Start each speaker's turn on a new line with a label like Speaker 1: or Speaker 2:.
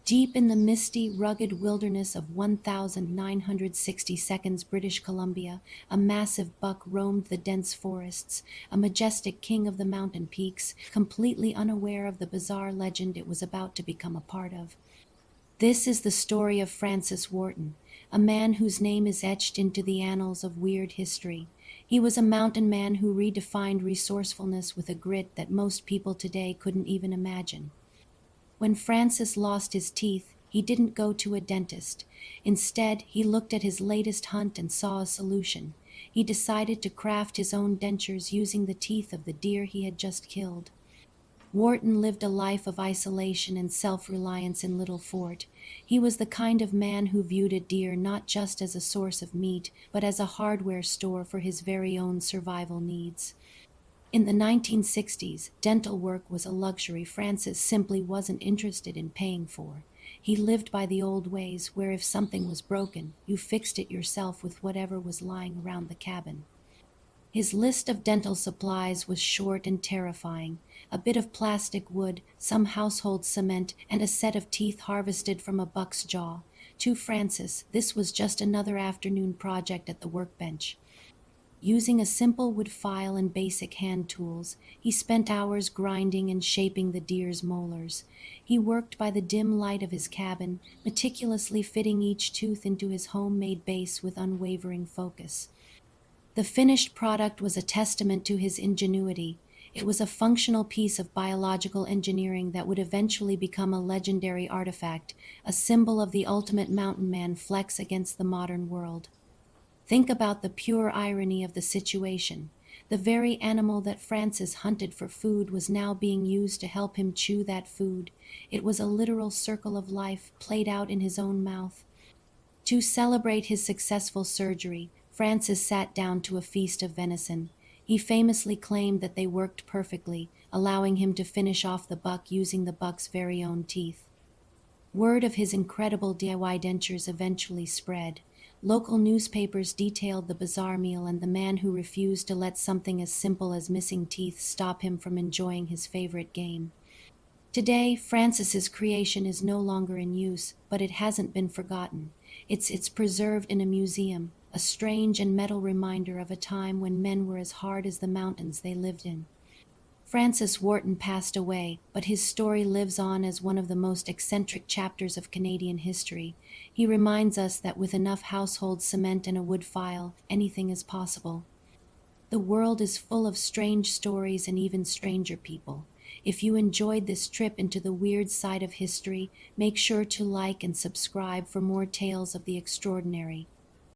Speaker 1: Deep in the misty, rugged wilderness of 1,960 seconds British Columbia, a massive buck roamed the dense forests, a majestic king of the mountain peaks, completely unaware of the bizarre legend it was about to become a part of. This is the story of Francis Wharton, a man whose name is etched into the annals of weird history. He was a mountain man who redefined resourcefulness with a grit that most people today couldn't even imagine. When Francis lost his teeth, he didn't go to a dentist. Instead, he looked at his latest hunt and saw a solution. He decided to craft his own dentures using the teeth of the deer he had just killed. Wharton lived a life of isolation and self-reliance in Little Fort. He was the kind of man who viewed a deer not just as a source of meat, but as a hardware store for his very own survival needs. In the 1960s, dental work was a luxury Francis simply wasn't interested in paying for. He lived by the old ways where if something was broken, you fixed it yourself with whatever was lying around the cabin. His list of dental supplies was short and terrifying: a bit of plastic wood, some household cement, and a set of teeth harvested from a buck's jaw. To Francis, this was just another afternoon project at the workbench. Using a simple wood file and basic hand tools, he spent hours grinding and shaping the deer's molars. He worked by the dim light of his cabin, meticulously fitting each tooth into his homemade base with unwavering focus. The finished product was a testament to his ingenuity. It was a functional piece of biological engineering that would eventually become a legendary artifact, a symbol of the ultimate mountain man flex against the modern world. Think about the pure irony of the situation. The very animal that Francis hunted for food was now being used to help him chew that food. It was a literal circle of life played out in his own mouth. To celebrate his successful surgery, Francis sat down to a feast of venison. He famously claimed that they worked perfectly, allowing him to finish off the buck using the buck's very own teeth. Word of his incredible DIY dentures eventually spread. Local newspapers detailed the bizarre meal and the man who refused to let something as simple as missing teeth stop him from enjoying his favorite game. Today, Francis's creation is no longer in use, but it hasn't been forgotten. It's preserved in a museum, a strange and metal reminder of a time when men were as hard as the mountains they lived in. Francis Wharton passed away, but his story lives on as one of the most eccentric chapters of Canadian history. He reminds us that with enough household cement and a wood file, anything is possible. The world is full of strange stories and even stranger people. If you enjoyed this trip into the weird side of history, make sure to like and subscribe for more tales of the extraordinary.